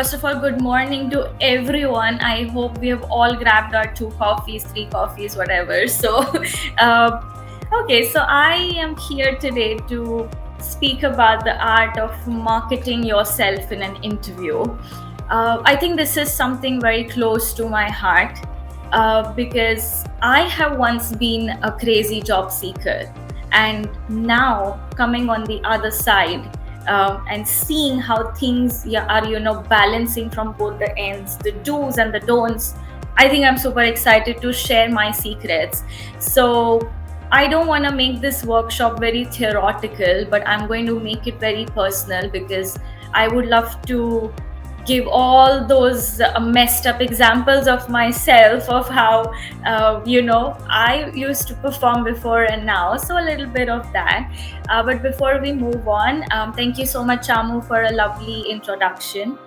first of all, good morning to everyone. I hope we have all grabbed our 2 coffees, 3 coffees, whatever. Uh, okay, so I am here today to speak about the art of marketing yourself in an interview. I think this is something very close to my heart because I have once been a crazy job seeker, and now coming on the other side and seeing how things are balancing from both the ends, the do's and the don'ts. I think I'm super excited to share my secrets. So I don't want to make this workshop very theoretical, but I'm going to make it very personal because I would love to give all those messed up examples of myself of how I used to perform before and now, so a little bit of that. But before we move on, thank you so much, Chamu, for a lovely introduction.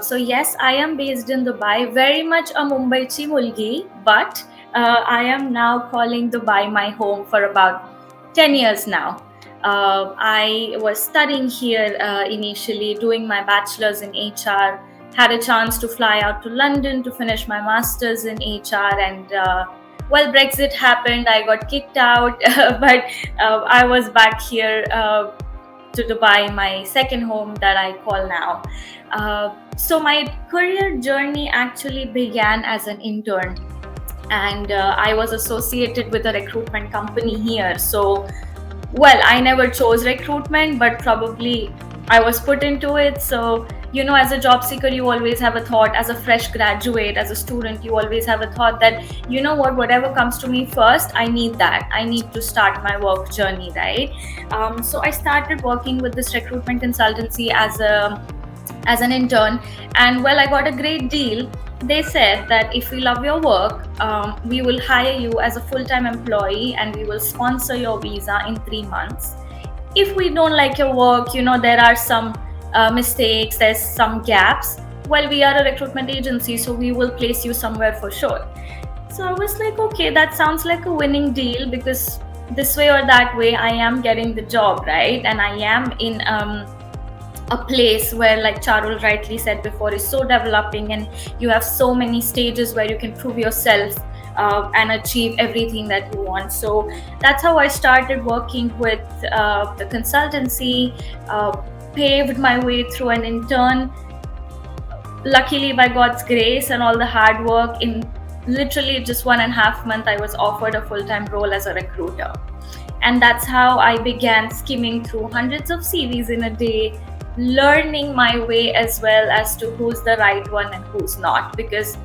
So yes, I am based in Dubai, very much a Mumbaichi mulgi, but I am now calling Dubai my home for about 10 years now. I was studying here initially, doing my bachelor's in HR, had a chance to fly out to London to finish my master's in HR, and well, Brexit happened, I got kicked out, but I was back here to Dubai, my second home that I call now. So my career journey actually began as an intern, and I was associated with a recruitment company here. So well, I never chose recruitment, but probably I was put into it. So, as a job seeker, you always have a thought. As a fresh graduate, as a student, you always have a thought that, whatever comes to me first, I need that. I need to start my work journey, right? So I started working with this recruitment consultancy as an intern, and well, I got a great deal. They said that if we love your work, we will hire you as a full-time employee and we will sponsor your visa in 3 months. If we don't like your work, there are some mistakes, there's some gaps, well, we are a recruitment agency, so we will place you somewhere for sure. So I was like, okay, that sounds like a winning deal, because this way or that way I am getting the job, right? And I am in a place where, like Charul rightly said before, is so developing, and you have so many stages where you can prove yourself and achieve everything that you want. So that's how I started working with the consultancy, paved my way through an intern. Luckily, by God's grace and all the hard work, in literally just 1.5 months, I was offered a full-time role as a recruiter. And that's how I began skimming through hundreds of CVs in a day, learning my way as well as to who's the right one and who's not, because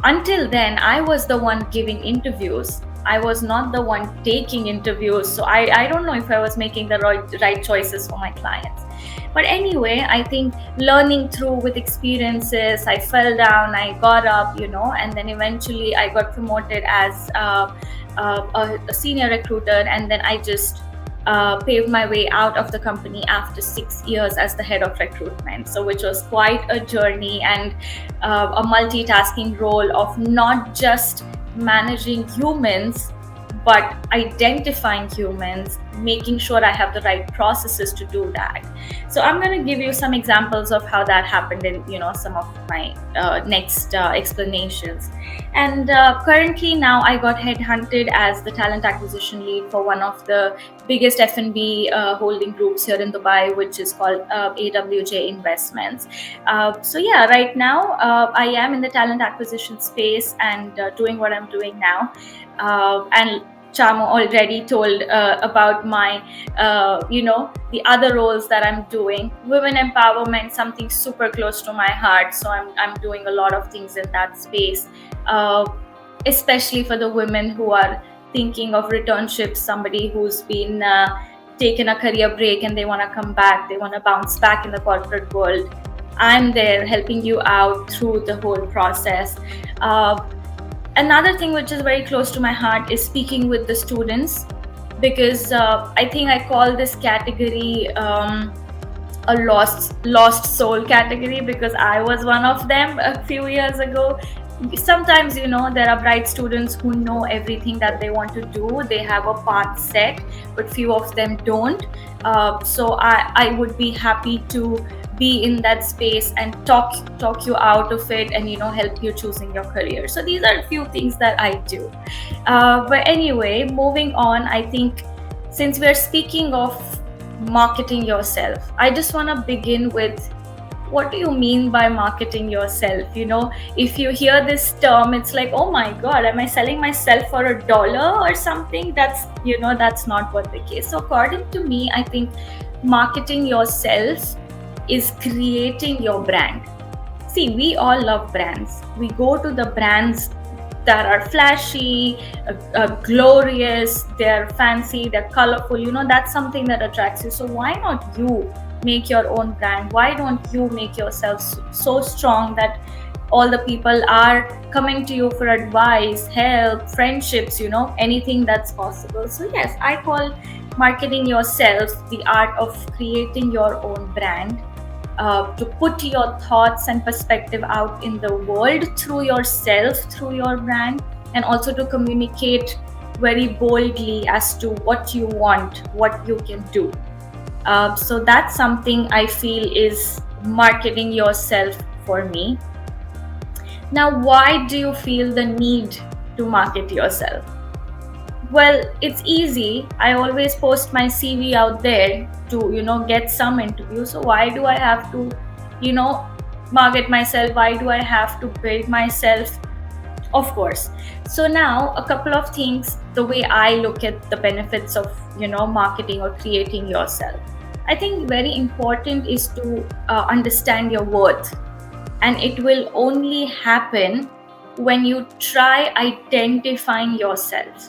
until then I was the one giving interviews, I was not the one taking interviews. So I don't know if I was making the right choices for my clients. But anyway, I think learning through with experiences, I fell down, I got up, and then eventually I got promoted as a senior recruiter, and then I just paved my way out of the company after 6 years as the head of recruitment. So which was quite a journey, and a multitasking role of not just managing humans, but identifying humans, making sure I have the right processes to do that. So I'm going to give you some examples of how that happened in some of my next explanations. And currently now I got headhunted as the talent acquisition lead for one of the biggest F&B holding groups here in Dubai, which is called AWJ Investments. So yeah, right now I am in the talent acquisition space and doing what I'm doing now. And Chamo already told about my, the other roles that I'm doing. Women empowerment, something super close to my heart. So I'm doing a lot of things in that space, especially for the women who are thinking of returnships, somebody who's been taken a career break and they want to come back, they want to bounce back in the corporate world. I'm there helping you out through the whole process. Another thing which is very close to my heart is speaking with the students, because I think I call this category a lost soul category, because I was one of them a few years ago. Sometimes, there are bright students who know everything that they want to do. They have a path set, but few of them don't. So I would be happy to be in that space and talk you out of it, and help you choosing your career. So these are a few things that I do. But anyway, moving on, I think since we're speaking of marketing yourself, I just want to begin with, what do you mean by marketing yourself? If you hear this term, it's like, oh my god, am I selling myself for $1 or something? That's not what the case. So according to me, I think marketing yourself is creating your brand. See, we all love brands. We go to the brands that are flashy, glorious, they're fancy, they're colorful. That's something that attracts you. So why not you make your own brand? Why don't you make yourself so strong that all the people are coming to you for advice, help, friendships, anything that's possible? So yes, I call marketing yourself the art of creating your own brand, to put your thoughts and perspective out in the world through yourself, through your brand, and also to communicate very boldly as to what you want, what you can do. So that's something I feel is marketing yourself for me. Now, why do you feel the need to market yourself? Well, it's easy. I always post my CV out there to, get some interviews. So why do I have to, market myself? Why do I have to build myself? Of course. So now a couple of things, the way I look at the benefits of, marketing or creating yourself. I think very important is to understand your worth. And it will only happen when you try identifying yourself.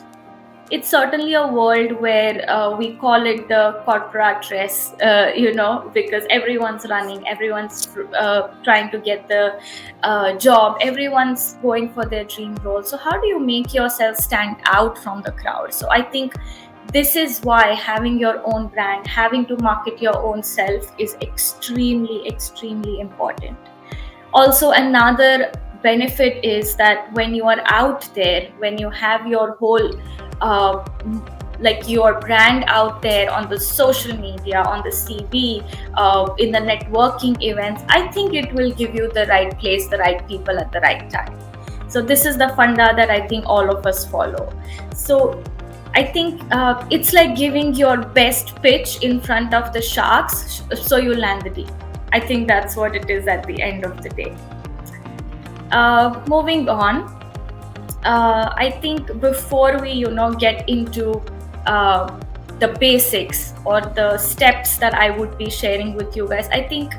It's certainly a world where we call it the corporate race, because everyone's running, everyone's trying to get the job, everyone's going for their dream role. So how do you make yourself stand out from the crowd? So I think this is why having your own brand, having to market your own self is extremely, extremely important. Also, another benefit is that when you are out there, when you have your whole like your brand out there on the social media, on the CV, in the networking events, I think it will give you the right place, the right people at the right time. So this is the funda that I think all of us follow. So I think it's like giving your best pitch in front of the sharks so you land the deal. I think that's what it is at the end of the day. Moving on, I think before we get into the basics or the steps that I would be sharing with you guys, I think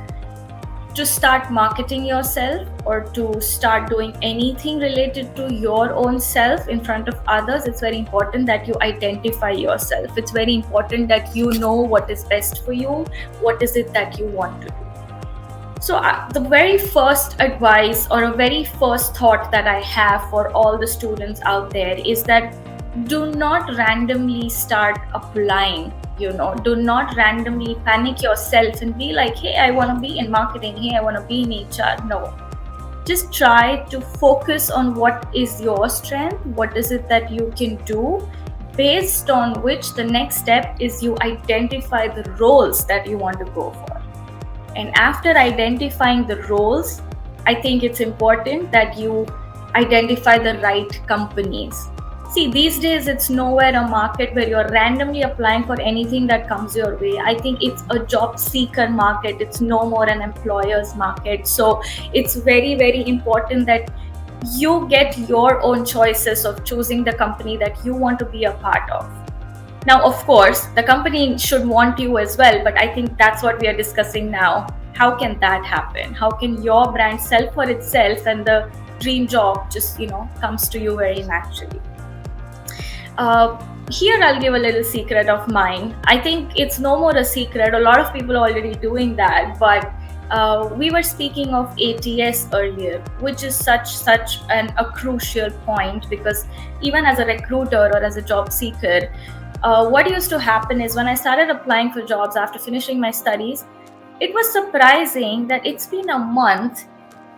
to start marketing yourself or to start doing anything related to your own self in front of others, it's very important that you identify yourself. It's very important that you know what is best for you, what is it that you want to do. So the very first advice or a very first thought that I have for all the students out there is that do not randomly start applying. Do not randomly panic yourself and be like, hey, I want to be in marketing, hey, I want to be in HR. No, just try to focus on what is your strength, what is it that you can do, based on which the next step is you identify the roles that you want to go for. And after identifying the roles, I think it's important that you identify the right companies. See, these days it's nowhere a market where you're randomly applying for anything that comes your way. I think it's a job seeker market. It's no more an employer's market. So it's very, very important that you get your own choices of choosing the company that you want to be a part of. Now, of course, the company should want you as well, but I think that's what we are discussing now. How can that happen? How can your brand sell for itself and the dream job just, comes to you very naturally? Here I'll give a little secret of mine. I think it's no more a secret. A lot of people are already doing that, but we were speaking of ATS earlier, which is such a crucial point, because even as a recruiter or as a job seeker, what used to happen is when I started applying for jobs after finishing my studies, it was surprising that it's been a month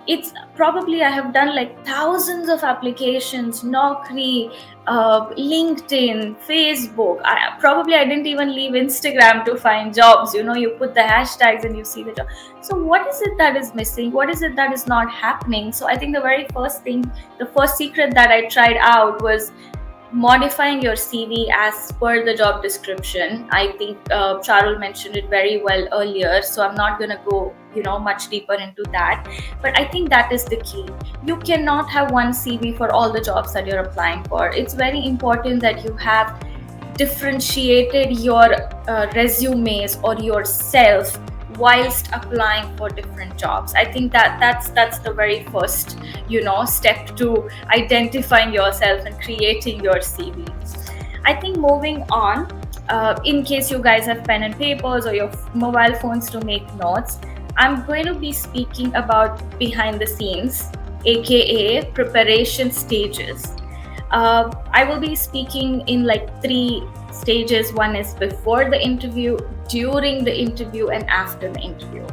it's probably I have done like thousands of applications, Naukri, LinkedIn, Facebook. I didn't even leave Instagram to find jobs. You put the hashtags and you see the job. So what is it that is missing? What is it that is not happening? So I think the very first thing, the first secret that I tried out was modifying your CV as per the job description. I think Charul mentioned it very well earlier, so I'm not going to go much deeper into that. But I think that is the key. You cannot have one CV for all the jobs that you're applying for. It's very important that you have differentiated your resumes or yourself whilst applying for different jobs. I think that's the very first step to identifying yourself and creating your CV. I think moving on, in case you guys have pen and papers or your mobile phones to make notes, I'm going to be speaking about behind the scenes, aka preparation stages. I will be speaking in like 3 stages. One is before the interview, during the interview, and after the interview.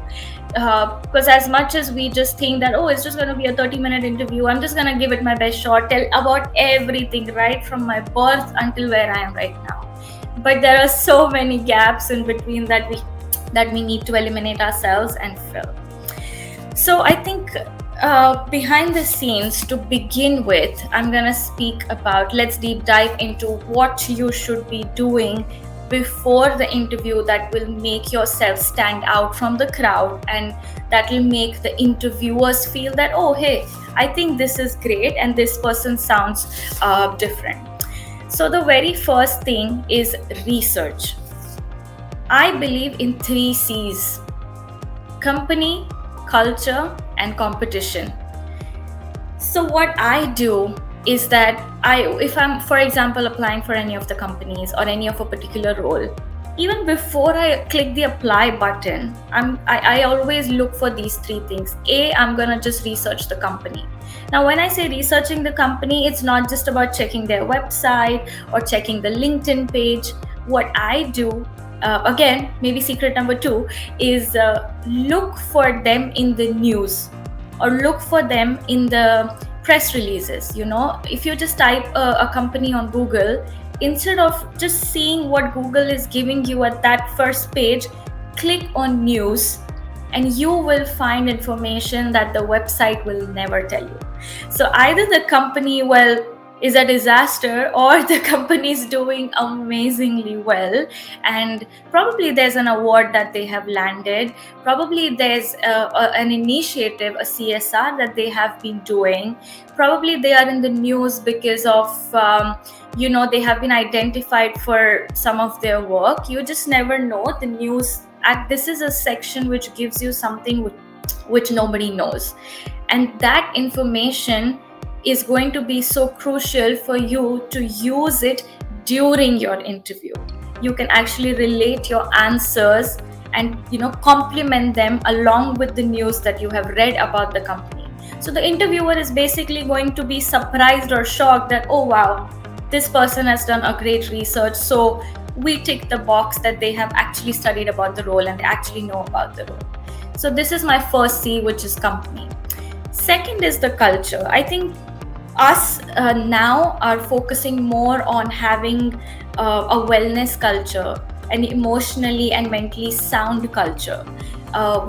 Because as much as we just think that, oh, it's just going to be a 30-minute interview, I'm just going to give it my best shot, tell about everything right from my birth until where I am right now. But there are so many gaps in between that we need to eliminate ourselves and fill. So I think behind the scenes, to begin with, I'm going to speak about, let's deep dive into what you should be doing before the interview that will make yourself stand out from the crowd, and that will make the interviewers feel that, oh, hey, I think this is great and this person sounds different. So the very first thing is research. I believe in 3 C's: company, culture, and competition. So what I do is that if I'm, for example, applying for any of the companies or any of a particular role, even before I click the apply button, I always look for these 3 things. I'm gonna just research the company. Now, when I say researching the company, it's not just about checking their website or checking the LinkedIn page. What I do, again, maybe secret number 2, is look for them in the news or look for them in the press releases. If you just type a company on Google, instead of just seeing what Google is giving you at that first page, click on news and you will find information that the website will never tell you. So either the company, is a disaster, or the company is doing amazingly well, and probably there's an award that they have landed, probably there's an initiative, a CSR that they have been doing, probably they are in the news because of they have been identified for some of their work. You just never know. The news this is a section which gives you something which nobody knows, and that information is going to be so crucial for you to use it during your interview. You can actually relate your answers and complement them along with the news that you have read about the company. So the interviewer is basically going to be surprised or shocked that, oh wow, this person has done a great research. So we tick the box that they have actually studied about the role and they actually know about the role. So this is my first C, which is company. Second is the culture. I think us now are focusing more on having a wellness culture, an emotionally and mentally sound culture.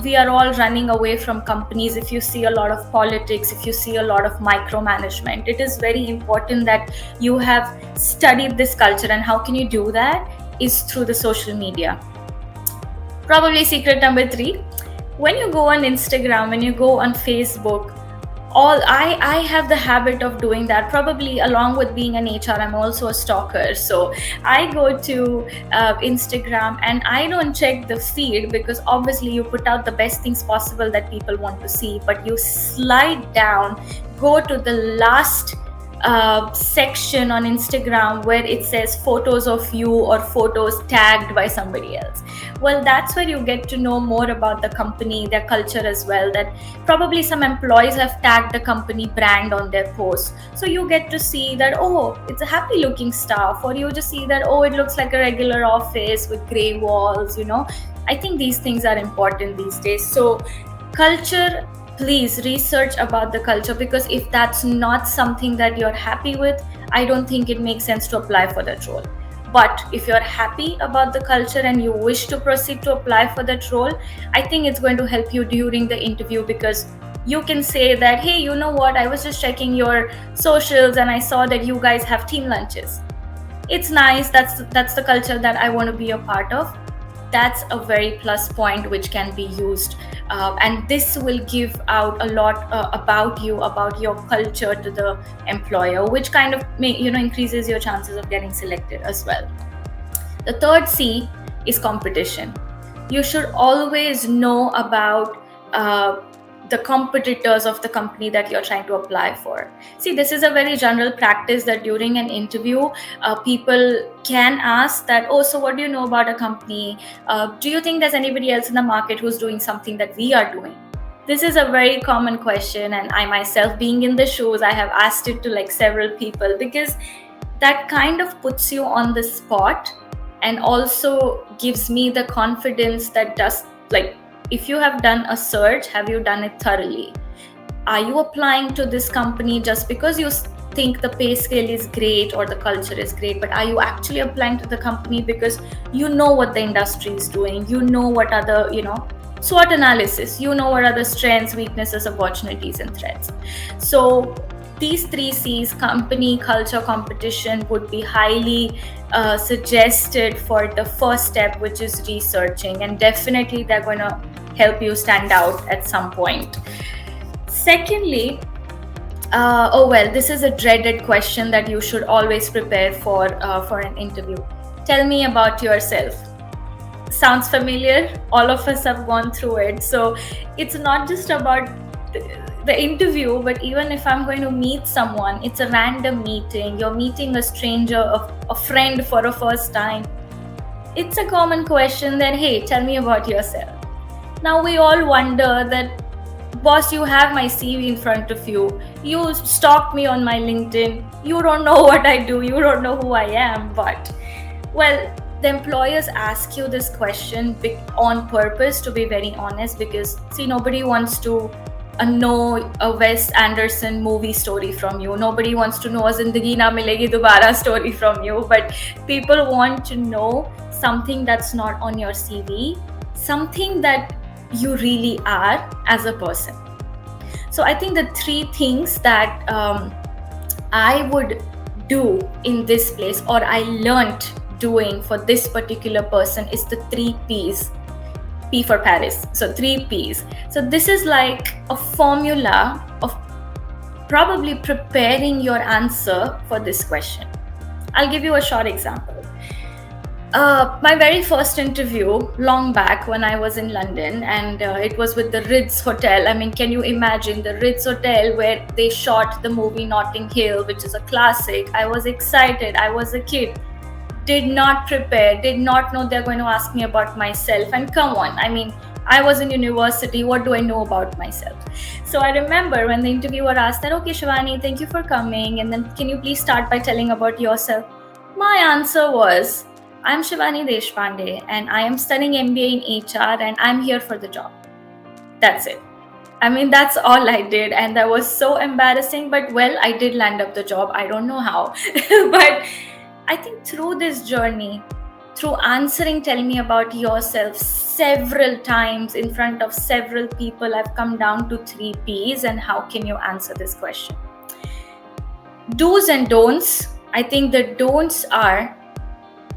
We are all running away from companies. If you see a lot of politics, if you see a lot of micromanagement, it is very important that you have studied this culture. And how can you do that? Is through the social media. Probably secret number 3, when you go on Instagram, when you go on Facebook, I have the habit of doing that. Probably along with being an HR, I'm also a stalker. So I go to Instagram and I don't check the feed, because obviously you put out the best things possible that people want to see, but you slide down, go to the last section on Instagram where it says photos of you or photos tagged by somebody else. Well, that's where you get to know more about the company, their culture as well, that probably some employees have tagged the company brand on their posts. So you get to see that, oh, it's a happy looking staff, or you just see that, oh, it looks like a regular office with gray walls. I think these things are important these days. So culture please research about the culture, because if that's not something that you're happy with, I don't think it makes sense to apply for that role. But if you're happy about the culture and you wish to proceed to apply for that role, I think it's going to help you during the interview, because you can say that, hey, you know what, I was just checking your socials and I saw that you guys have team lunches. It's nice, that's the culture that I want to be a part of. That's a very plus point which can be used, and this will give out a lot about you, about your culture to the employer, which kind of increases your chances of getting selected as well. The third C is competition. You should always know about the competitors of the company that you're trying to apply for. See, this is a very general practice that during an interview, people can ask that, oh, so what do you know about a company? Do you think there's anybody else in the market who's doing something that we are doing? This is a very common question, and I myself, being in the shoes, I have asked it to like several people, because that kind of puts you on the spot and also gives me the confidence that just like, if you have done a search, have you done it thoroughly? Are you applying to this company just because you think the pay scale is great or the culture is great, but are you actually applying to the company because you know what the industry is doing, you know what other, SWOT analysis, you know what are the strengths, weaknesses, opportunities and threats. So these three C's, company, culture, competition, would be highly suggested for the first step, which is researching, and definitely they're going to help you stand out at some point. Secondly, this is a dreaded question that you should always prepare for an interview. Tell me about yourself. Sounds familiar? All of us have gone through it. So it's not just about the interview, but even if I'm going to meet someone, it's a random meeting, you're meeting a stranger, a friend for a first time, it's a common question that, hey, tell me about yourself. Now we all wonder that, boss, you have my CV in front of you, you stalked me on my LinkedIn, you don't know what I do, you don't know who I am. But well, the employers ask you this question on purpose, to be very honest, because see, nobody wants to know a Wes Anderson movie story from you. Nobody wants to know a Zindagi Na Milegi Dobara story from you. But people want to know something that's not on your CV, something that you really are as a person. So I think the three things that I would do in this place, or I learned doing for this particular person, is the 3 P's. P for Paris. So 3 P's. So this is like a formula of probably preparing your answer for this question. I'll give you a short example. My very first interview, long back when I was in London, and it was with the Ritz Hotel. I mean, can you imagine the Ritz Hotel where they shot the movie Notting Hill, which is a classic? I was excited. I was a kid. Did not prepare, did not know they're going to ask me about myself. And come on, I mean, I was in university, what do I know about myself? So I remember when the interviewer asked that, okay, Shivani, thank you for coming, and then can you please start by telling about yourself? My answer was, I'm Shivani Deshpande and I am studying MBA in HR and I'm here for the job. That's it. I mean, that's all I did, and that was so embarrassing, but well, I did land up the job. I don't know how. But I think through this journey, through answering, tell me about yourself several times in front of several people, I've come down to 3 P's and how can you answer this question. Do's and don'ts. I think the don'ts are,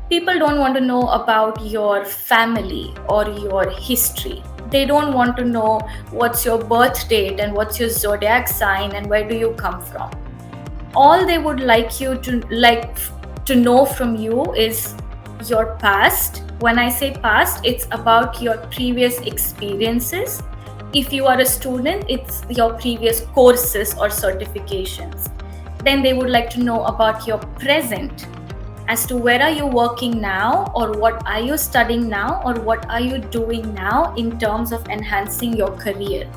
people don't want to know about your family or your history. They don't want to know what's your birth date and what's your zodiac sign and where do you come from. All they would like you to know from you is your past. When I say past, it's about your previous experiences. If you are a student, it's your previous courses or certifications. Then they would like to know about your present, as to where are you working now, or what are you studying now, or what are you doing now in terms of enhancing your career.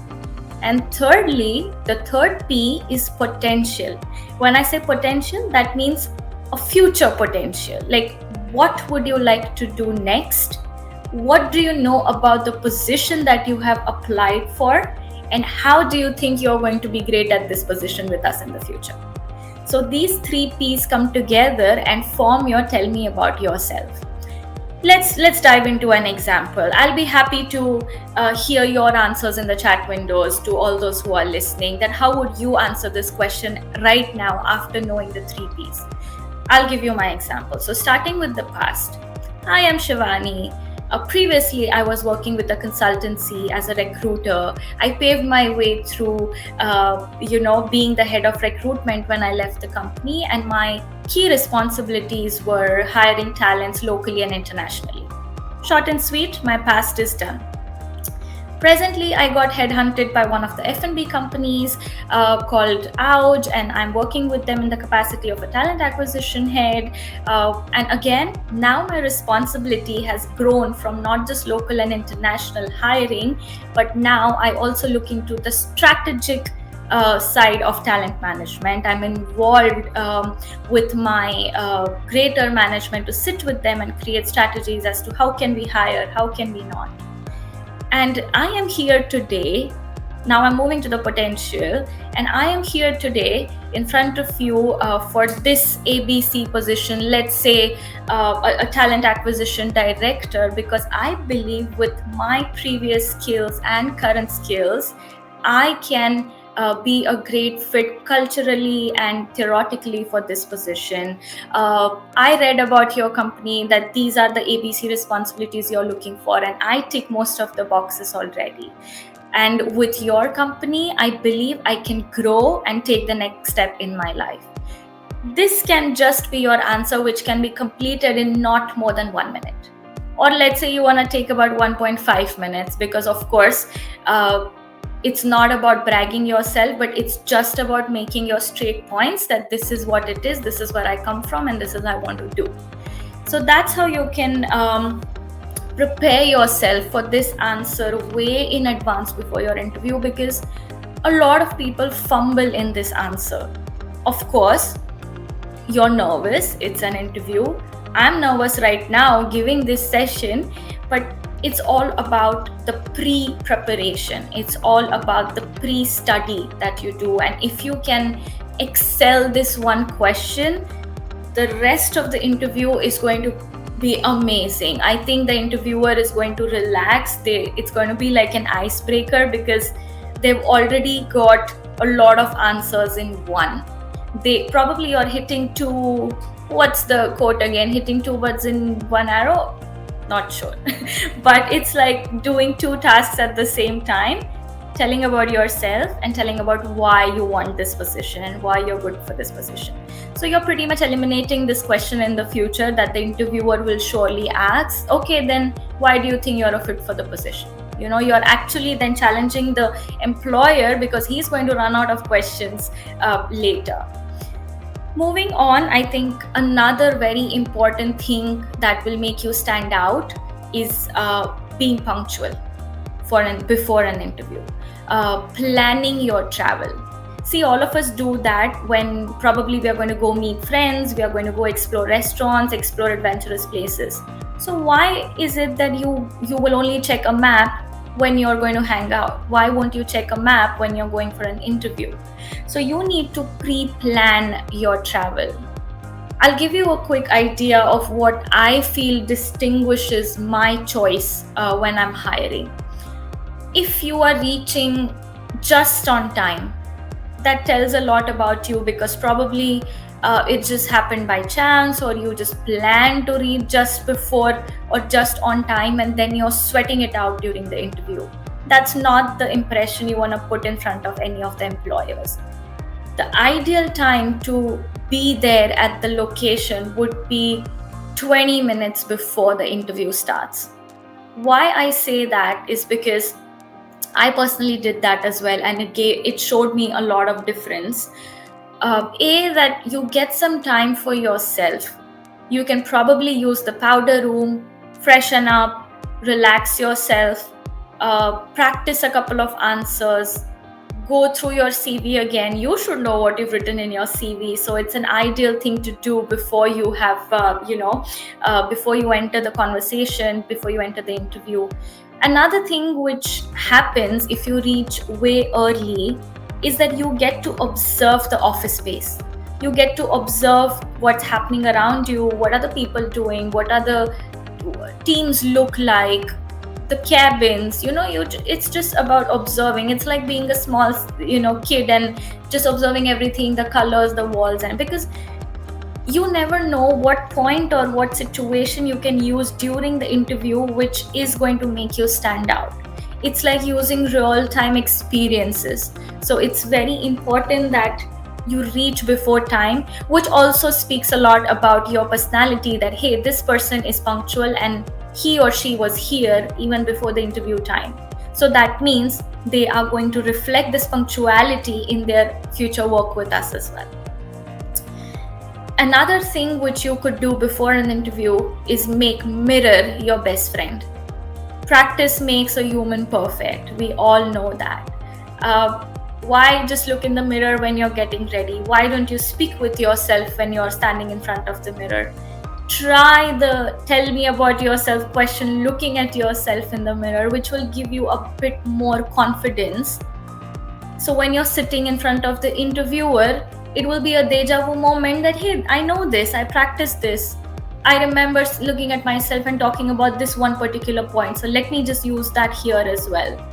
And thirdly, the third P is potential. When I say potential, that means a future potential. Like, what would you like to do next? What do you know about the position that you have applied for? and how do you think you're going to be great at this position with us in the future? So these three P's come together and form your tell me about yourself. Let's dive into an example. I'll be happy to hear your answers in the chat windows to all those who are listening, that how would you answer this question right now after knowing the three P's. I'll give you my example. So starting with the past, I am Shivani. Previously, I was working with a consultancy as a recruiter. I paved my way through, being the head of recruitment when I left the company, and my key responsibilities were hiring talents locally and internationally. Short and sweet, my past is done. Presently, I got headhunted by one of the F&B companies called Ouch, and I'm working with them in the capacity of a talent acquisition head. And again, now my responsibility has grown from not just local and international hiring, but now I also look into the strategic side of talent management. I'm involved with my greater management to sit with them and create strategies as to how can we hire, how can we not. And I am here today. Now I'm moving to the potential, and I am here today in front of you for this ABC position, let's say a talent acquisition director, because I believe with my previous skills and current skills, I can be a great fit culturally and theoretically for this position. I read about your company that these are the ABC responsibilities you're looking for, and I tick most of the boxes already. And with your company, I believe I can grow and take the next step in my life. This can just be your answer, which can be completed in not more than 1 minute. Or let's say you want to take about 1.5 minutes, because of course, it's not about bragging yourself, but it's just about making your straight points that this is what it is, this is where I come from, and this is what I want to do. So that's how you can prepare yourself for this answer way in advance before your interview, because a lot of people fumble in this answer. Of course, you're nervous, it's an interview. I'm nervous right now giving this session, but it's all about the pre-preparation. It's all about the pre-study that you do. And if you can excel this one question, the rest of the interview is going to be amazing. I think the interviewer is going to relax. It's going to be like an icebreaker, because they've already got a lot of answers in one. They probably are hitting two, what's the quote again? Hitting two birds in one arrow? Not sure. But it's like doing two tasks at the same time, telling about yourself and telling about why you want this position and why you're good for this position. So you're pretty much eliminating this question in the future that the interviewer will surely ask. Okay, then why do you think you're a fit for the position? You're actually then challenging the employer, because he's going to run out of questions later. Moving on, I think another very important thing that will make you stand out is being punctual before an interview. Planning your travel. See, all of us do that when probably we are going to go meet friends, we are going to go explore restaurants, explore adventurous places. So why is it that you will only check a map when you're going to hang out? Why won't you check a map when you're going for an interview? So you need to pre-plan your travel. I'll give you a quick idea of what I feel distinguishes my choice when I'm hiring. If you are reaching just on time, that tells a lot about you, because probably it just happened by chance, or you just plan to reach just before or just on time, and then you're sweating it out during the interview. That's not the impression you want to put in front of any of the employers. The ideal time to be there at the location would be 20 minutes before the interview starts. Why I say that is because I personally did that as well, and it showed me a lot of difference. That you get some time for yourself. You can probably use the powder room, freshen up, relax yourself, practice a couple of answers, go through your CV again. You should know what you've written in your CV. So it's an ideal thing to do before you have, before you enter the conversation, before you enter the interview. Another thing which happens if you reach way early is that you get to observe the office space. You get to observe what's happening around you, what are the people doing, what are the teams look like, the cabins. It's just about observing. It's like being a small kid and just observing everything, the colors, the walls. And because you never know what point or what situation you can use during the interview which is going to make you stand out. It's like using real time experiences. So it's very important that you reach before time, which also speaks a lot about your personality, that hey, this person is punctual and he or she was here even before the interview time. So that means they are going to reflect this punctuality in their future work with us as well. Another thing which you could do before an interview is make mirror your best friend. Practice makes a human perfect. We all know that. Why just look in the mirror when you're getting ready? Why don't you speak with yourself when you're standing in front of the mirror? Try the tell me about yourself question looking at yourself in the mirror, which will give you a bit more confidence. So when you're sitting in front of the interviewer, it will be a deja vu moment that, hey, I know this, I practiced this. I remember looking at myself and talking about this one particular point. So let me just use that here as well.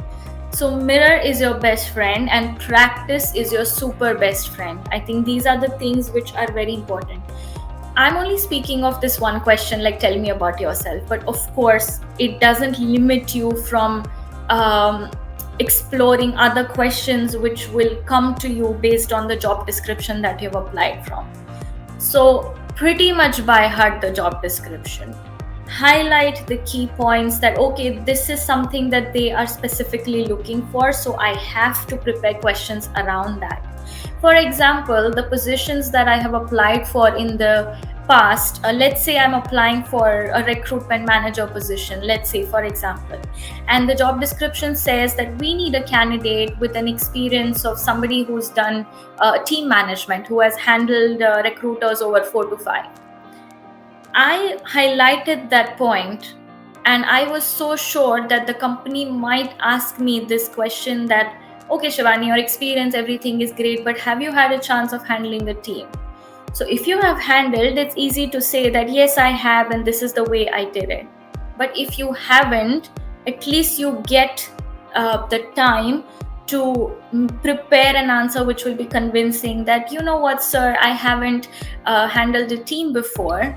So mirror is your best friend and practice is your super best friend. I think these are the things which are very important. I'm only speaking of this one question, like tell me about yourself. But of course, it doesn't limit you from exploring other questions which will come to you based on the job description that you've applied from. So pretty much by heart the job description. Highlight the key points that, okay, this is something that they are specifically looking for, so I have to prepare questions around that. For example, the positions that I have applied for in the past, let's say I'm applying for a recruitment manager position, let's say for example, and the job description says that we need a candidate with an experience of somebody who's done team management, who has handled recruiters over 4 to 5. I highlighted that point and I was so sure that the company might ask me this question that, okay, Shivani, your experience, everything is great, but have you had a chance of handling a team? So if you have handled, it's easy to say that, yes, I have, and this is the way I did it. But if you haven't, at least you get the time to prepare an answer which will be convincing that, you know what, sir, I haven't handled a team before,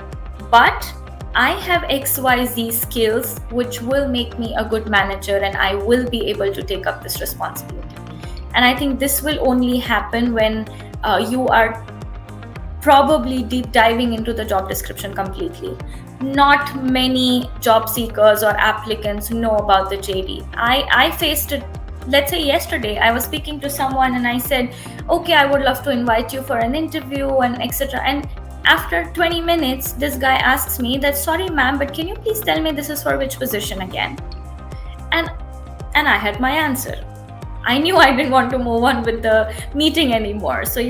but I have XYZ skills which will make me a good manager and I will be able to take up this responsibility. And I think this will only happen when you are probably deep diving into the job description completely. Not many job seekers or applicants know about the JD. I faced it, let's say yesterday, I was speaking to someone and I said, okay, I would love to invite you for an interview and etc. And after 20 minutes, this guy asks me that, sorry ma'am, but can you please tell me this is for which position again? And I had my answer. I knew I didn't want to move on with the meeting anymore. So,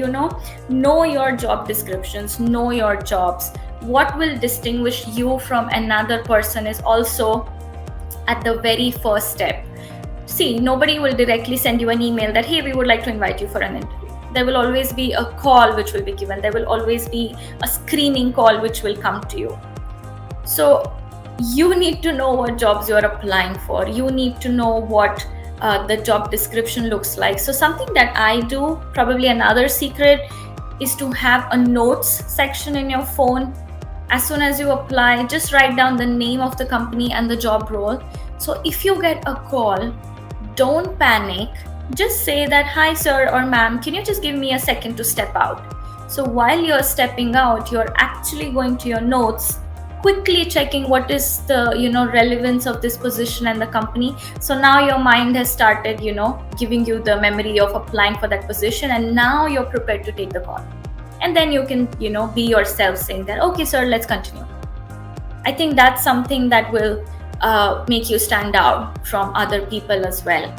know your job descriptions, know your jobs. What will distinguish you from another person is also at the very first step. See, nobody will directly send you an email that, hey, we would like to invite you for an interview. There will always be a call which will be given. There will always be a screening call which will come to you. So you need to know what jobs you're applying for. You need to know what the job description looks like. So something that I do, probably another secret, is to have a notes section in your phone. As soon as you apply, just write down the name of the company and the job role. So if you get a call, don't panic. Just say that, hi sir or ma'am, can you just give me a second to step out? So while you're stepping out, you're actually going to your notes, quickly checking what is the relevance of this position and the company. So now your mind has started giving you the memory of applying for that position, and now you're prepared to take the call. And then you can be yourself, saying that, okay sir, let's continue. I think that's something that will make you stand out from other people as well.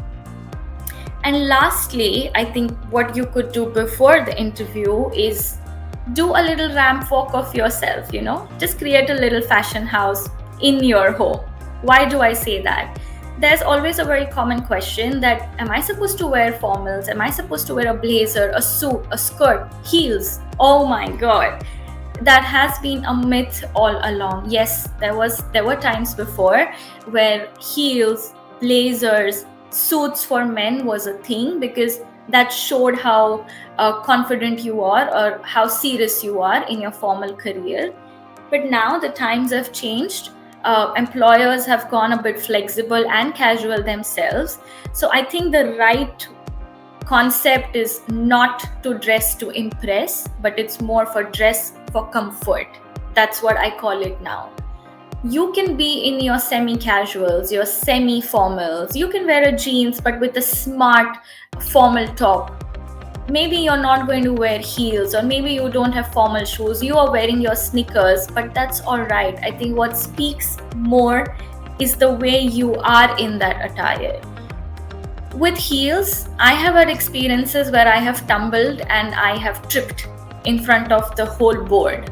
And lastly, I think what you could do before the interview is do a little ramp walk of yourself, just create a little fashion house in your home. Why do I say that? There's always a very common question that, am I supposed to wear formals? Am I supposed to wear a blazer, a suit, a skirt, heels? Oh my God. That has been a myth all along. Yes, there were times before where heels, blazers, suits for men was a thing, because that showed how confident you are or how serious you are in your formal career. But now the times have changed. Employers have gone a bit flexible and casual themselves. So I think the right concept is not to dress to impress, but it's more for dress for comfort. That's what I call it now. You can be in your semi-casuals, your semi-formals. You can wear a jeans, but with a smart formal top. Maybe you're not going to wear heels, or maybe you don't have formal shoes. You are wearing your sneakers, but that's all right. I think what speaks more is the way you are in that attire. With heels, I have had experiences where I have tumbled and I have tripped in front of the whole board.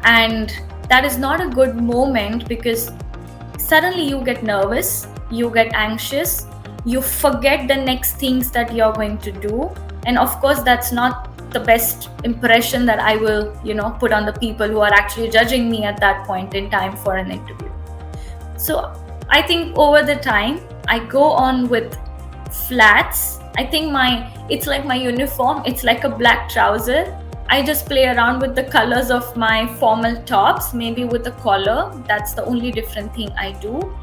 And that is not a good moment, because suddenly you get nervous, you get anxious, you forget the next things that you're going to do. And of course, that's not the best impression that I will, put on the people who are actually judging me at that point in time for an interview. So I think over the time, I go on with flats. I think it's like my uniform. It's like a black trouser. I just play around with the colors of my formal tops, maybe with a collar. That's the only different thing I do.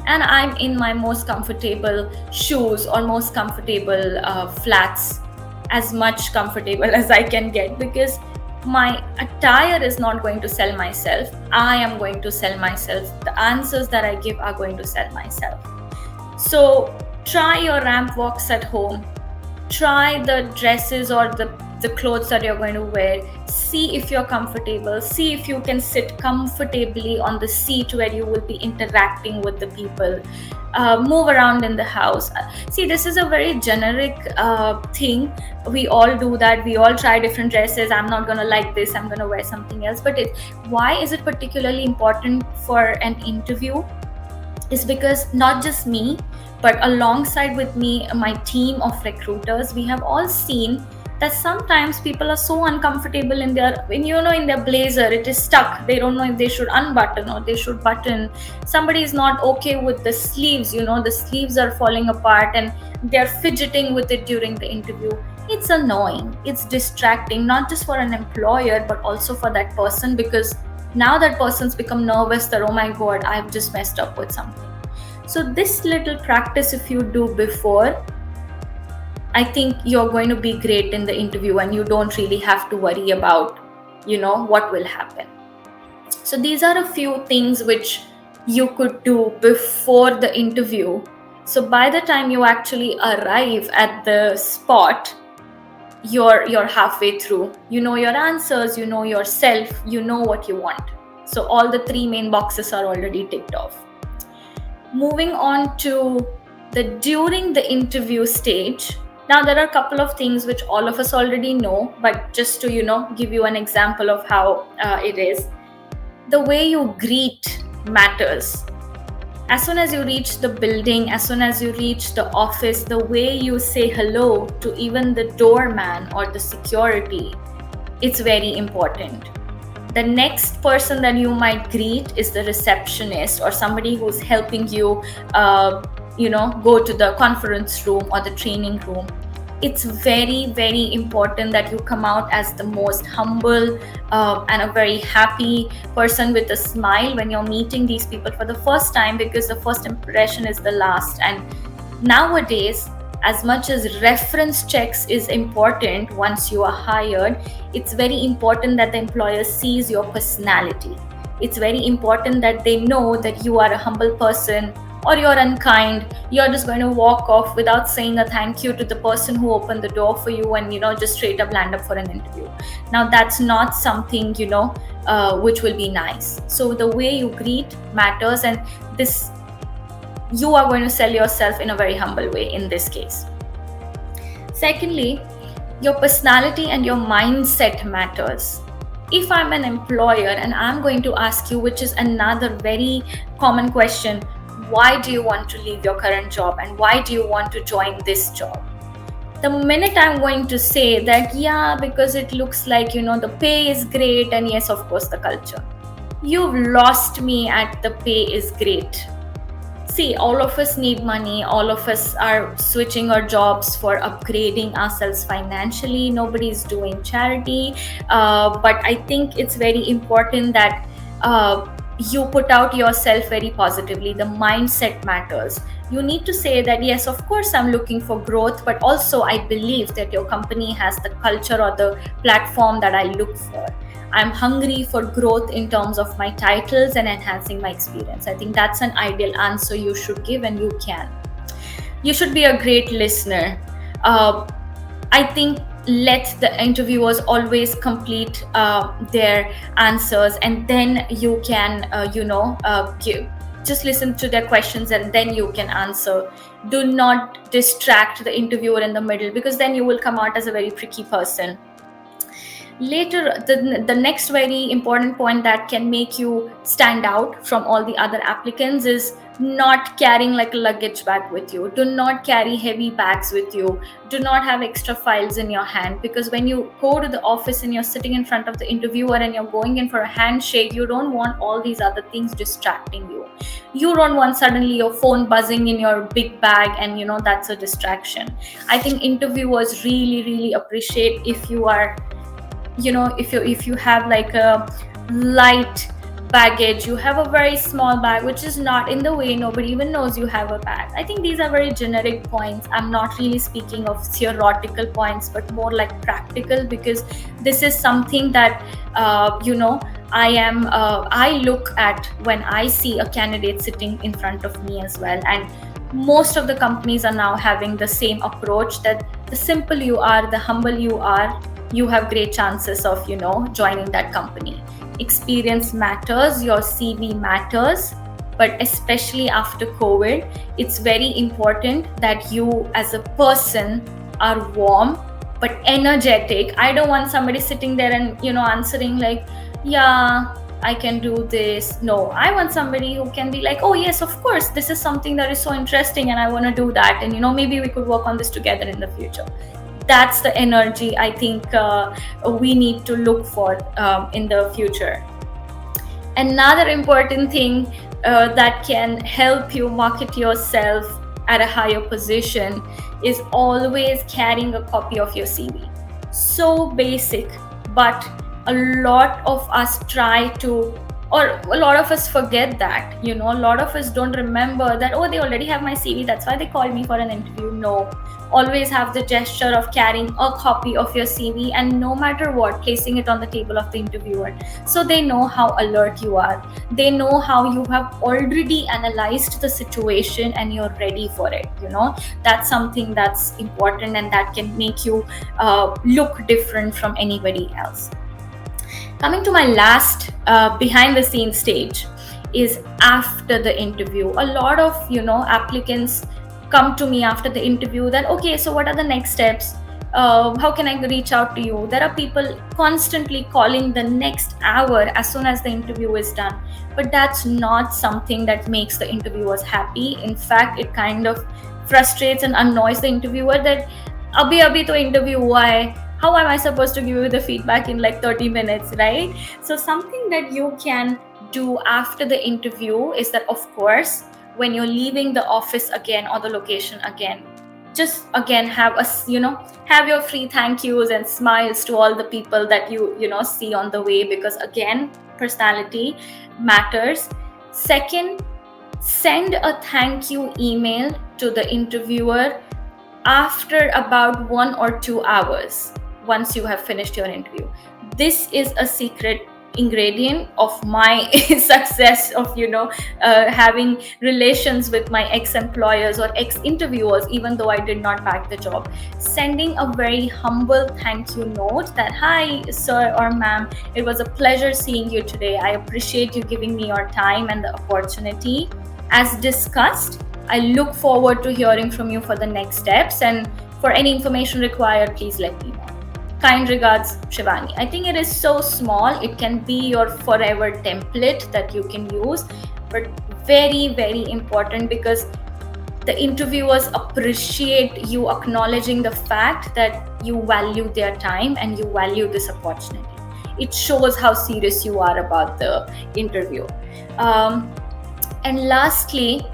And I'm in my most comfortable shoes or most comfortable flats, as much comfortable as I can get, because my attire is not going to sell myself. I am going to sell myself. The answers that I give are going to sell myself. So try your ramp walks at home. Try the dresses or the clothes that you're going to wear. See if you're comfortable. See if you can sit comfortably on the seat where you will be interacting with the people. Move around in the house. See, this is a very generic thing. We all do that. We all try different dresses. I'm not going to like this. I'm going to wear something else. But why is it particularly important for an interview? Is because not just me, but alongside with me, my team of recruiters, we have all seen that sometimes people are so uncomfortable in their blazer. It is stuck. They don't know if they should unbutton or they should button. Somebody is not okay with the sleeves. The sleeves are falling apart and they're fidgeting with it during the interview. It's annoying. It's distracting, not just for an employer, but also for that person, because now that person's become nervous that, oh my God, I've just messed up with something. So this little practice, if you do before, I think you're going to be great in the interview and you don't really have to worry about, what will happen. So these are a few things which you could do before the interview. So by the time you actually arrive at the spot, you're halfway through. You know your answers, you know yourself, you know what you want. So all the 3 main boxes are already ticked off. Moving on to the during the interview stage. Now there are a couple of things which all of us already know, but just to give you an example of how it is. The way you greet matters. As soon as you reach the building, as soon as you reach the office, the way you say hello to even the doorman or the security, it's very important. The next person that you might greet is the receptionist or somebody who's helping you, go to the conference room or the training room. It's very, very important that you come out as the most humble and a very happy person with a smile when you're meeting these people for the first time, because the first impression is the last. And nowadays, as much as reference checks is important once you are hired, it's very important that the employer sees your personality. It's very important that they know that you are a humble person, or you're unkind. You're just going to walk off without saying a thank you to the person who opened the door for you and just straight up land up for an interview. Now that's not something which will be nice. So the way you greet matters, and this you are going to sell yourself in a very humble way in this case. Secondly, your personality and your mindset matters. If I'm an employer and I'm going to ask you, which is another very common question, why do you want to leave your current job and why do you want to join this job? The minute I'm going to say that, yeah, because it looks like, the pay is great, and yes, of course, the culture, you've lost me at the pay is great. See, all of us need money. All of us are switching our jobs for upgrading ourselves financially. Nobody's doing charity. But I think it's very important that you put out yourself very positively. The mindset matters. You need to say that, yes, of course, I'm looking for growth, but also I believe that your company has the culture or the platform that I look for. I'm hungry for growth in terms of my titles and enhancing my experience. I think that's an ideal answer you should give, and you can. You should be a great listener. I think let the interviewers always complete their answers, and then you can, just listen to their questions and then you can answer. Do not distract the interviewer in the middle, because then you will come out as a very tricky person. Later, the next very important point that can make you stand out from all the other applicants is not carrying like a luggage bag with you. Do not carry heavy bags with you. Do not have extra files in your hand, because when you go to the office and you're sitting in front of the interviewer and you're going in for a handshake, you don't want all these other things distracting you. You don't want suddenly your phone buzzing in your big bag, and that's a distraction. I think interviewers really appreciate if you are, if you have like a light baggage, you have a very small bag which is not in the way, nobody even knows you have a bag. I think these are very generic points. I'm not really speaking of theoretical points, but more like practical, because this is something that I look at when I see a candidate sitting in front of me as well. And most of the companies are now having the same approach, that the simple you are, the humble you are, you have great chances of joining that company. Experience matters, your CV matters, but especially after COVID, it's very important that you as a person are warm but energetic. I don't want somebody sitting there and answering like, yeah, I can do this. No, I want somebody who can be like, oh yes, of course, this is something that is so interesting and I want to do that, and maybe we could work on this together in the future. That's the energy I think we need to look for in the future. Another important thing that can help you market yourself at a higher position is always carrying a copy of your CV. So basic, but a lot of us try to, or a lot of us forget that, a lot of us don't remember that, oh, they already have my CV, that's why they called me for an interview. No, always have the gesture of carrying a copy of your CV, and no matter what, placing it on the table of the interviewer, so they know how alert you are. They know how you have already analyzed the situation and you're ready for it. That's something that's important, and that can make you look different from anybody else. Coming to my last behind the scenes stage is after the interview. A lot of applicants come to me after the interview that, okay, so what are the next steps? How can I reach out to you? There are people constantly calling the next hour as soon as the interview is done. But that's not something that makes the interviewers happy. In fact, it kind of frustrates and annoys the interviewer that abhi to interview hua hai. How am I supposed to give you the feedback in like 30 minutes, right? So something that you can do after the interview is that, of course, when you're leaving the office again or the location again, just again have your free thank yous and smiles to all the people that you see on the way, because again, personality matters. Second, send a thank you email to the interviewer after about 1 or 2 hours once you have finished your interview. This is a secret ingredient of my success of having relations with my ex-employers or ex-interviewers, even though I did not back the job. Sending a very humble thank you note that, hi sir or ma'am, it was a pleasure seeing you today. I appreciate you giving me your time and the opportunity. As discussed, I look forward to hearing from you for the next steps, and For any information required, please let me know. Kind regards, Shivani. I think it is so small, it can be your forever template that you can use, but very, very important, because the interviewers appreciate you acknowledging the fact that you value their time and you value this opportunity. It shows how serious you are about the interview. And lastly,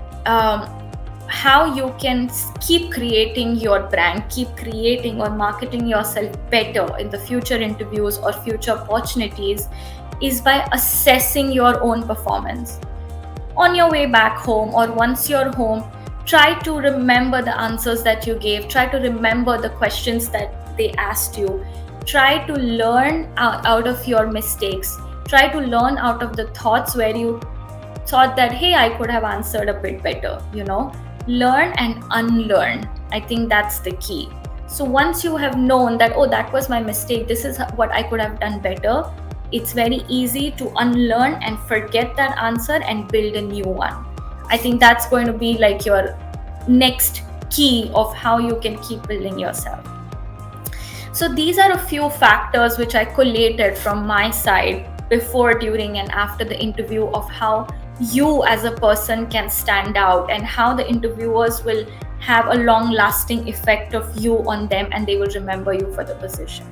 how you can keep creating your brand, keep creating or marketing yourself better in the future interviews or future opportunities, is by assessing your own performance. On your way back home or once you're home, try to remember the answers that you gave, try to remember the questions that they asked you, try to learn out of your mistakes, try to learn out of the thoughts where you thought that, hey, I could have answered a bit better, learn and unlearn. I think that's the key. So once you have known that, oh, that was my mistake, this is what I could have done better, it's very easy to unlearn and forget that answer and build a new one. I think that's going to be like your next key of how you can keep building yourself. So these are a few factors which I collated from my side before, during, and after the interview of how you as a person can stand out and how the interviewers will have a long lasting effect of you on them and they will remember you for the position.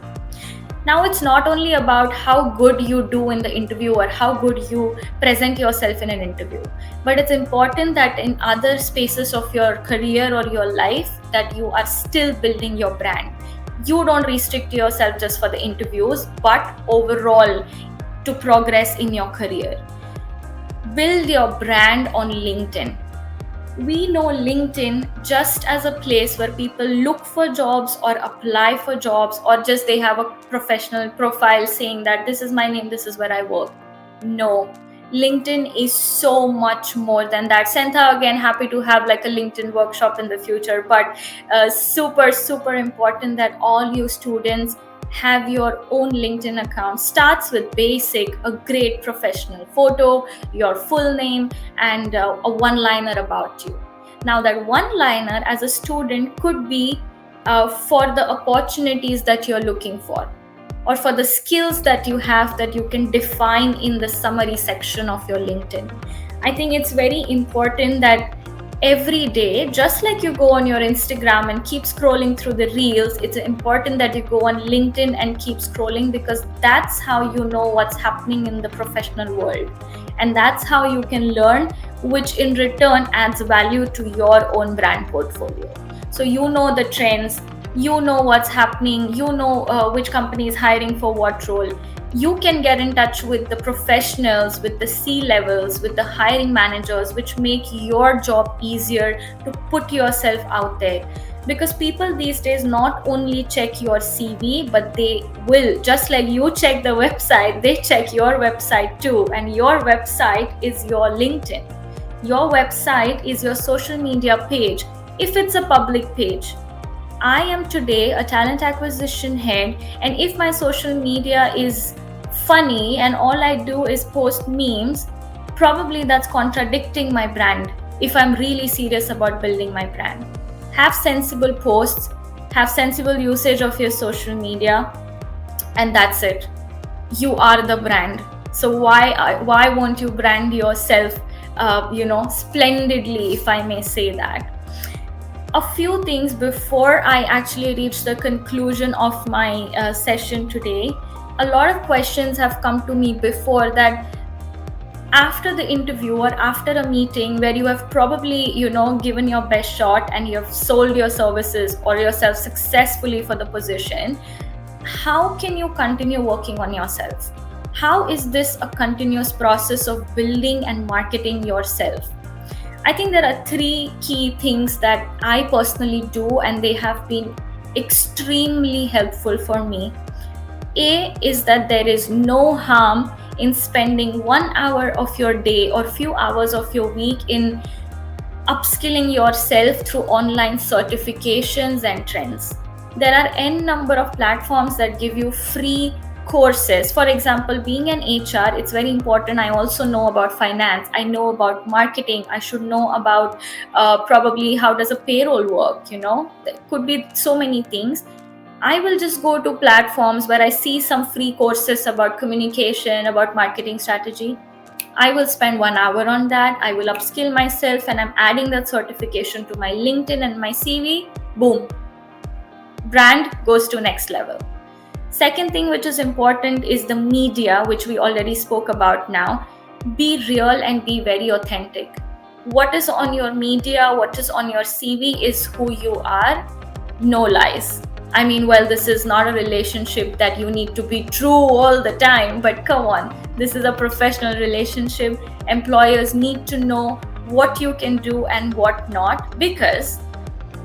Now, it's not only about how good you do in the interview or how good you present yourself in an interview, but it's important that in other spaces of your career or your life that you are still building your brand. You don't restrict yourself just for the interviews, but overall to progress in your career. Build your brand on LinkedIn. We know LinkedIn just as a place where people look for jobs or apply for jobs, or just they have a professional profile saying that this is my name, this is where I work. No, LinkedIn is so much more than that. Santha, again, happy to have like a LinkedIn workshop in the future, but super, super important that all you students have your own LinkedIn account. Starts with basic, a great professional photo, your full name, and a one-liner about you. Now that one-liner as a student could be for the opportunities that you're looking for, or for the skills that you have that you can define in the summary section of your LinkedIn. I think it's very important that every day, just like you go on your Instagram and keep scrolling through the reels, it's important that you go on LinkedIn and keep scrolling, because that's how you know what's happening in the professional world. And that's how you can learn, which in return adds value to your own brand portfolio. So you know the trends, you know what's happening, you know which company is hiring for what role. You can get in touch with the professionals, with the C-levels, with the hiring managers, which make your job easier to put yourself out there. Because people these days not only check your CV, but they will, just like you check the website, they check your website too. And your website is your LinkedIn. Your website is your social media page, if it's a public page. I am today a talent acquisition head, and if my social media is funny and all I do is post memes, probably that's contradicting my brand if I'm really serious about building my brand. Have sensible posts, have sensible usage of your social media, and that's it. You are the brand. So why won't you brand yourself splendidly, if I may say that. A few things before I actually reach the conclusion of my session today. A lot of questions have come to me before that after the interview or after a meeting where you have probably, given your best shot and you have sold your services or yourself successfully for the position, how can you continue working on yourself? How is this a continuous process of building and marketing yourself? I think there are three key things that I personally do, and they have been extremely helpful for me. A is that there is no harm in spending 1 hour of your day or few hours of your week in upskilling yourself through online certifications and trends. There are n number of platforms that give you free courses. For example, being an HR, it's very important. I also know about finance. I know about marketing. I should know about probably how does a payroll work. There could be so many things. I will just go to platforms where I see some free courses about communication, about marketing strategy. I will spend 1 hour on that. I will upskill myself, and I'm adding that certification to my LinkedIn and my CV. Boom. Brand goes to next level. Second thing which is important is the media, which we already spoke about now. Be real and be very authentic. What is on your media, what is on your CV is who you are. No lies. I mean, well, this is not a relationship that you need to be true all the time, but come on, this is a professional relationship. Employers need to know what you can do and what not, because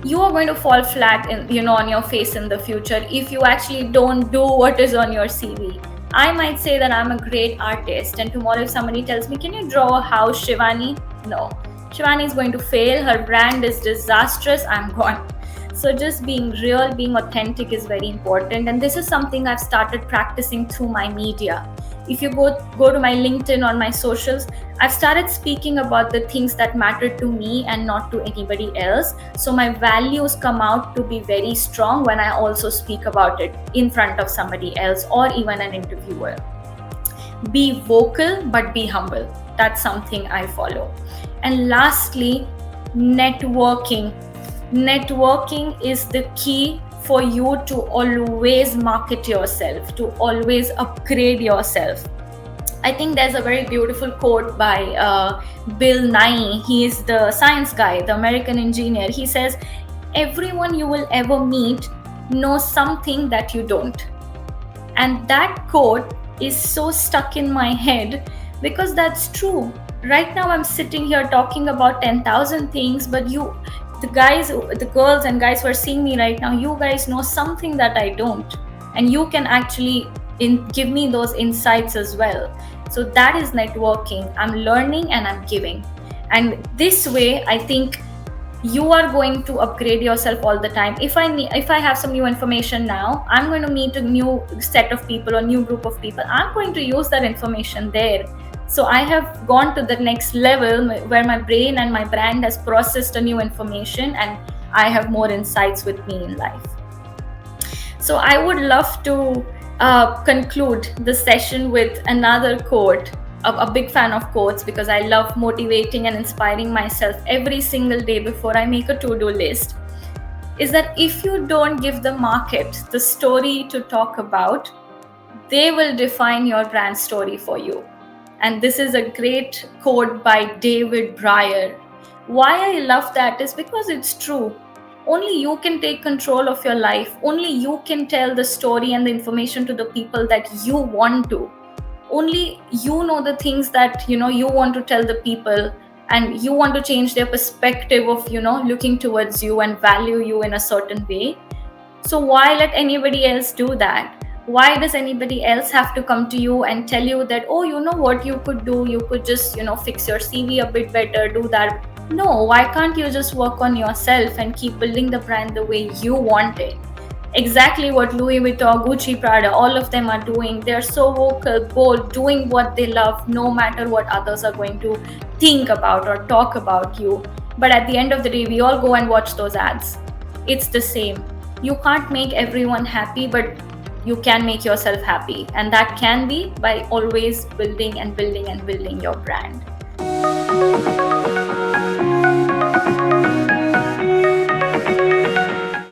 you are going to fall flat on your face in the future if you actually don't do what is on your CV. I might say that I'm a great artist, and tomorrow if somebody tells me, can you draw a house, Shivani? No. Shivani is going to fail. Her brand is disastrous. I'm gone. So just being real, being authentic is very important. And this is something I've started practicing through my media. If you go to my LinkedIn or my socials, I've started speaking about the things that matter to me and not to anybody else. So my values come out to be very strong when I also speak about it in front of somebody else or even an interviewer. Be vocal, but be humble. That's something I follow. And lastly, networking. Networking is the key for you to always market yourself, to always upgrade yourself. I think there's a very beautiful quote by Bill Nye. He is the science guy, the American engineer. He says, everyone you will ever meet knows something that you don't. And that quote is so stuck in my head because that's true. Right now I'm sitting here talking about 10,000 things, but the girls and guys who are seeing me right now, you guys know something that I don't, and you can actually give me those insights as well. So that is networking. I'm learning and I'm giving, and this way I think you are going to upgrade yourself all the time. If I have some new information now, I'm going to meet a new set of people or new group of people. I'm going to use that information there. So I have gone to the next level where my brain and my brand has processed a new information, and I have more insights with me in life. So I would love to conclude the session with another quote. A big fan of quotes because I love motivating and inspiring myself every single day before I make a to-do list. Is that if you don't give the market the story to talk about, they will define your brand story for you. And this is a great quote by David Breyer. Why I love that is because it's true. Only you can take control of your life. Only you can tell the story and the information to the people that you want to. Only you know the things that you want to tell the people, and you want to change their perspective of looking towards you and value you in a certain way. So why let anybody else do that? Why does anybody else have to come to you and tell you that, oh, you know what you could do? You could just, fix your CV a bit better, do that. No, why can't you just work on yourself and keep building the brand the way you want it? Exactly what Louis Vuitton, Gucci, Prada, all of them are doing. They're so vocal, bold, doing what they love, no matter what others are going to think about or talk about you. But at the end of the day, we all go and watch those ads. It's the same. You can't make everyone happy, but you can make yourself happy. And that can be by always building and building and building your brand.